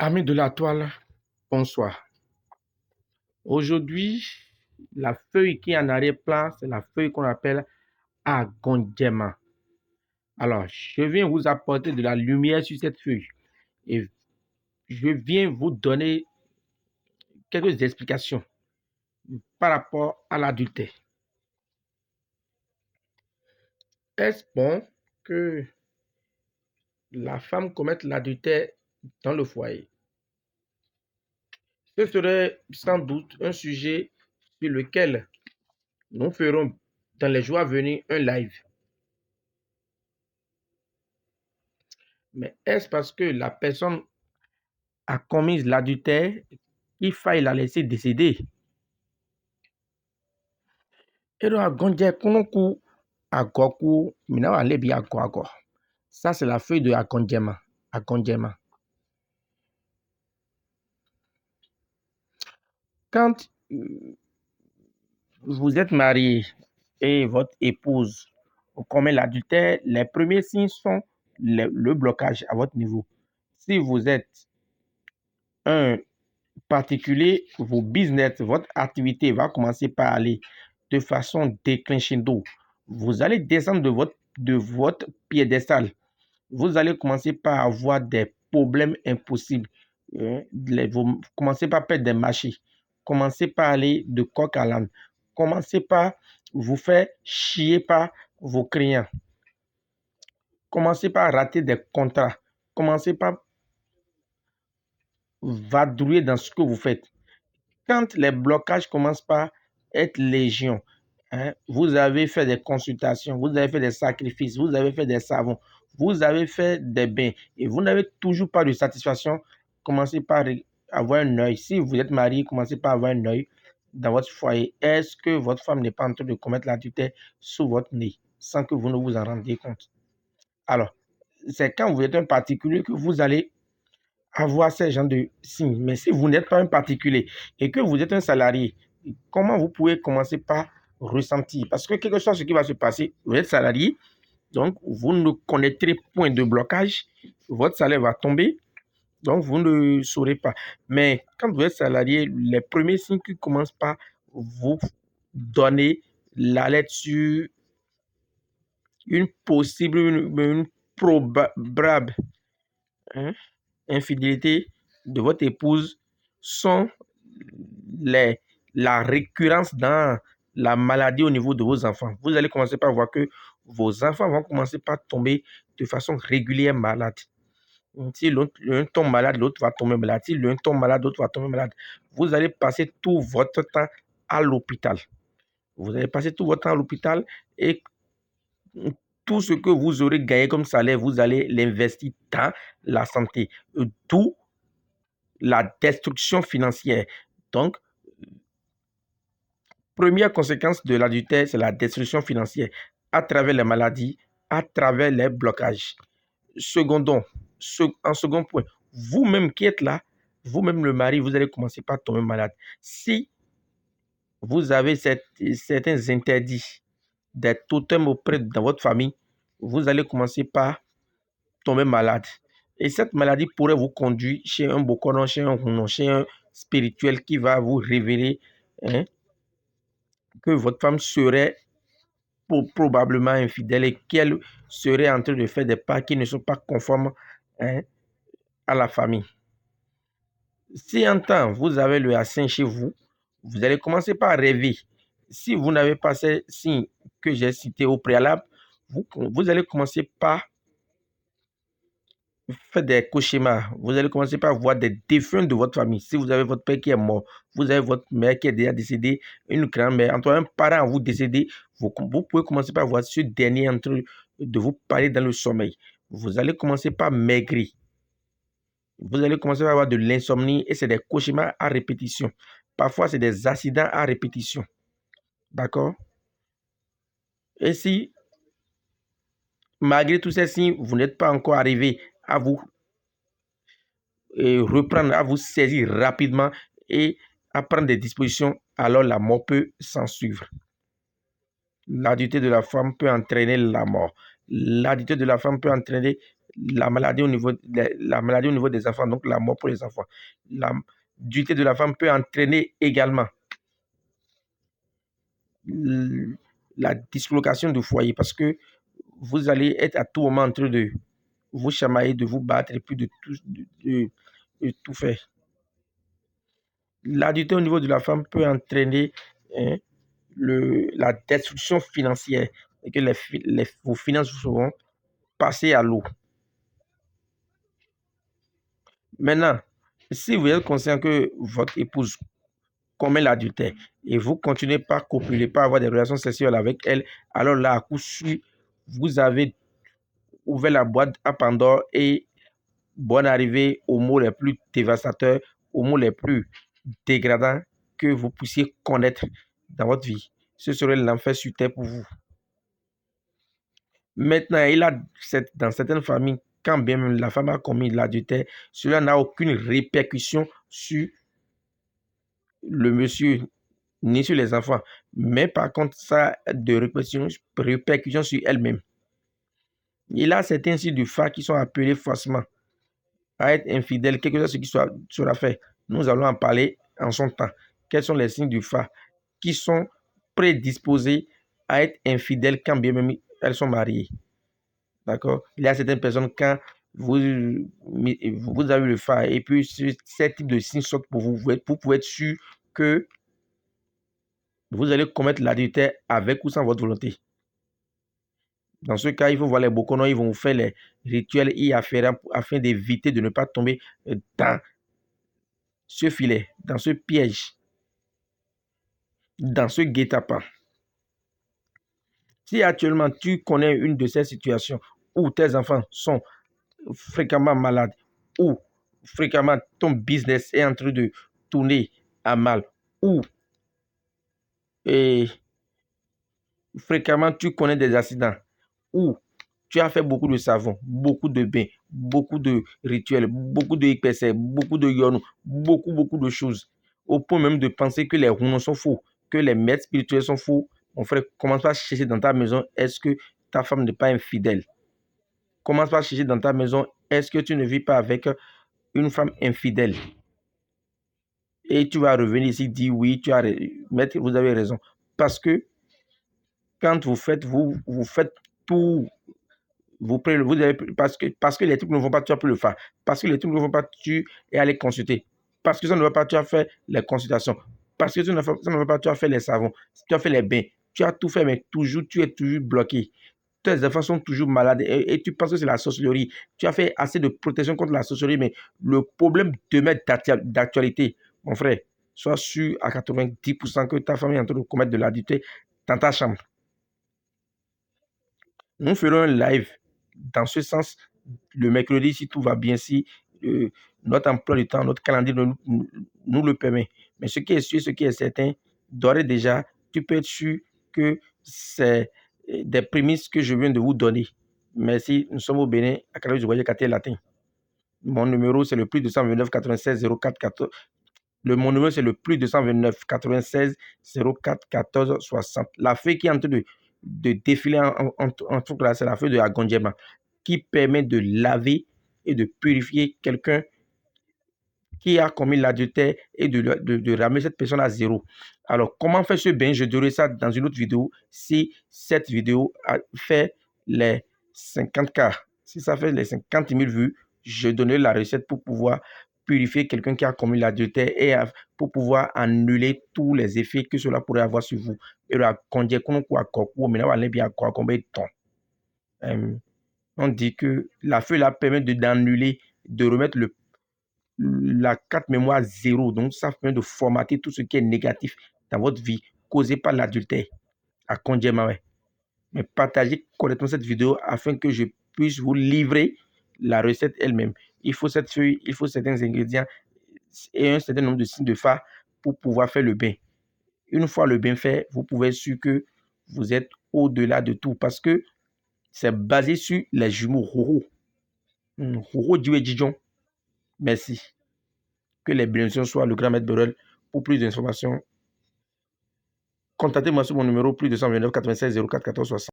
Amis de la toile, bonsoir. Aujourd'hui, la feuille qui est en arrière-plan, c'est la feuille qu'on appelle Agondjema. Alors, je viens vous apporter de la lumière sur cette feuille et je viens vous donner quelques explications par rapport à l'adultère. Est-ce bon que la femme commette l'adultère dans le foyer? Ce serait sans doute un sujet sur lequel nous ferons dans les jours à venir un live. Mais est-ce parce que la personne a commis l'adultère qu'il faille la laisser décéder? Ero agonje kunuku agoku minawa lebi ago. Ça, c'est la feuille de agonjema. Agonjema. Quand vous êtes marié et votre épouse commet l'adultère, les premiers signes sont le blocage à votre niveau. Si vous êtes un particulier, vos business, votre activité va commencer par aller de façon décrescendo. Vous allez descendre de votre piédestal. Vous allez commencer par avoir des problèmes impossibles. Vous commencez par perdre des marchés. Commencez par aller de coq à l'âne. Commencez par vous faire chier par vos clients. Commencez par rater des contrats. Commencez par vadrouiller dans ce que vous faites. Quand les blocages commencent par être légion, vous avez fait des consultations, vous avez fait des sacrifices, vous avez fait des savons, vous avez fait des bains et vous n'avez toujours pas de satisfaction, commencez par avoir un œil. Si vous êtes marié, commencez par avoir un œil dans votre foyer. Est-ce que votre femme n'est pas en train de commettre l'adultère sous votre nez sans que vous ne vous en rendiez compte? Alors, c'est quand vous êtes un particulier que vous allez avoir ces gens de signes. Mais si vous n'êtes pas un particulier et que vous êtes un salarié, comment vous pouvez commencer par ressentir? Parce que quelque chose ce qui va se passer, vous êtes salarié, donc vous ne connaîtrez point de blocage, votre salaire va tomber, donc vous ne saurez pas. Mais quand vous êtes salarié, les premiers signes qui commencent par vous donner l'alerte sur une possible, une probable infidélité de votre épouse sont la récurrence dans la maladie au niveau de vos enfants. Vous allez commencer par voir que vos enfants vont commencer par tomber de façon régulière malade. Si l'un tombe malade, l'autre va tomber malade. Si l'un tombe malade, l'autre va tomber malade. Vous allez passer tout votre temps à l'hôpital. Vous allez passer tout votre temps à l'hôpital et tout ce que vous aurez gagné comme salaire, vous allez l'investir dans la santé. D'où la destruction financière. Donc, première conséquence de l'adultère, c'est la destruction financière à travers les maladies, à travers les blocages. En second point, vous-même qui êtes là, vous-même le mari, vous allez commencer par tomber malade. Si vous avez certains interdits, des totems auprès dans votre famille, vous allez commencer par tomber malade. Et cette maladie pourrait vous conduire chez un bokonon, chez un hunon, chez un spirituel qui va vous révéler que votre femme serait probablement infidèle et qu'elle serait en train de faire des pas qui ne sont pas conformes à la famille. Si un temps vous avez le assin chez vous, vous allez commencer par rêver. Si vous n'avez pas ces signes que j'ai cités au préalable, vous allez commencer par faire des cauchemars. Vous allez commencer par voir des défunts de votre famille. Si vous avez votre père qui est mort, vous avez votre mère qui est déjà décédée, une grand-mère, entre un parent à vous décédé, vous pouvez commencer par voir ce dernier en train de vous parler dans le sommeil. Vous allez commencer par maigrir. Vous allez commencer par avoir de l'insomnie et c'est des cauchemars à répétition. Parfois, c'est des accidents à répétition. D'accord? Et si, malgré tous ces signes, vous n'êtes pas encore arrivé à vous reprendre, à vous saisir rapidement et à prendre des dispositions, alors la mort peut s'en suivre. L'adultère de la femme peut entraîner la mort. L'adultère de la femme peut entraîner la maladie au niveau des enfants, donc la mort pour les enfants. La dureté de la femme peut entraîner également la dislocation du foyer parce que vous allez être à tout moment en train de vous chamailler, de vous battre et puis de tout faire. L'adultère au niveau de la femme peut entraîner hein, la destruction financière et que vos finances seront passées à l'eau. Maintenant, si vous êtes conscient que votre épouse commet l'adultère et vous continuez pas à copuler, pas à avoir des relations sexuelles avec elle, alors là, à coup sûr, vous avez ouvert la boîte à Pandore et bonne arrivée aux mots les plus dévastateurs, aux mots les plus dégradants que vous puissiez connaître dans votre vie. Ce serait l'enfer sur terre pour vous. Maintenant, dans certaines familles, quand bien même la femme a commis l'adultère, cela n'a aucune répercussion sur le monsieur ni sur les enfants. Mais par contre, ça a de répercussions sur elle-même. Il y a certains signes du phare qui sont appelés forcément à être infidèles, quelque chose qui sera fait. Nous allons en parler en son temps. Quels sont les signes du phare qui sont prédisposés à être infidèles quand bien même elles sont mariées? D'accord? Il y a certaines personnes, quand vous avez le phare et puis ce type de signes sortent pour vous, vous pouvez être sûr que vous allez commettre l'adultère avec ou sans votre volonté. Dans ce cas, il faut voir les boconos, ils vont vous faire les rituels y afférents afin d'éviter de ne pas tomber dans ce filet, dans ce piège, dans ce guet-apens. Si actuellement tu connais une de ces situations où tes enfants sont fréquemment malades, ou fréquemment ton business est en train de tourner à mal, ou fréquemment tu connais des accidents, ou tu as fait beaucoup de savon, beaucoup de bains, beaucoup de rituels, beaucoup de IPC, beaucoup de yonou, beaucoup de choses, au point même de penser que les roues sont faux, que les maîtres spirituels sont faux. Mon frère, commence pas à chercher dans ta maison, est-ce que ta femme n'est pas infidèle? Commence pas à chercher dans ta maison, est-ce que tu ne vis pas avec une femme infidèle? Et tu vas revenir ici dire oui, maître, vous avez raison. Parce que quand vous faites tout, parce que les trucs ne vont pas, tu as pu le faire. Parce que les trucs ne vont pas, tu es allé consulter. Parce que ça ne va pas, tu as fait les consultations. Parce que ça ne va pas, tu as fait les savons. Tu as fait les bains. Tu as tout fait, mais toujours, tu es toujours bloqué. Tes enfants sont toujours malades et tu penses que c'est la sorcellerie. Tu as fait assez de protection contre la sorcellerie, mais le problème demeure d'actualité. Mon frère, sois sûr à 90% que ta famille est en train de commettre de l'adultère dans ta chambre. Nous ferons un live dans ce sens le mercredi si tout va bien, si notre emploi du temps, notre calendrier nous le permet. Mais ce qui est sûr, ce qui est certain, d'ores et déjà, tu peux être sûr que c'est des prémices que je viens de vous donner. Merci, nous sommes au Bénin, à Carré du Voyage Quartier Latin. Mon numéro, c'est le plus 229 96 04 14. Mon numéro, c'est le plus 229 96 04 14 60. La feuille qui est en train de défiler en tout cas, c'est la feuille de Agonjema qui permet de laver et de purifier quelqu'un qui a commis l'adultère et de ramener cette personne à zéro. Alors, comment faire ce bain? Je dirai ça dans une autre vidéo si cette vidéo a fait les 50K. Si ça fait les 50 000 vues, je donnerai la recette pour pouvoir purifier quelqu'un qui a commis l'adultère et pour pouvoir annuler tous les effets que cela pourrait avoir sur vous. Et on dit que la feuille là permet d'annuler, de remettre la carte mémoire à zéro. Donc, ça permet de formater tout ce qui est négatif dans votre vie causé par l'adultère. À Kondjema, mais partagez correctement cette vidéo afin que je puisse vous livrer la recette elle-même. Il faut cette feuille, il faut certains ingrédients et un certain nombre de signes de phare pour pouvoir faire le bain. Une fois le bain fait, vous pouvez être sûr que vous êtes au-delà de tout parce que c'est basé sur les jumeaux Roro. Roro Dijon. Merci. Que les bénédictions soient le grand maître Berel. Pour plus d'informations, contactez-moi sur mon numéro plus 229 96 04 14 60.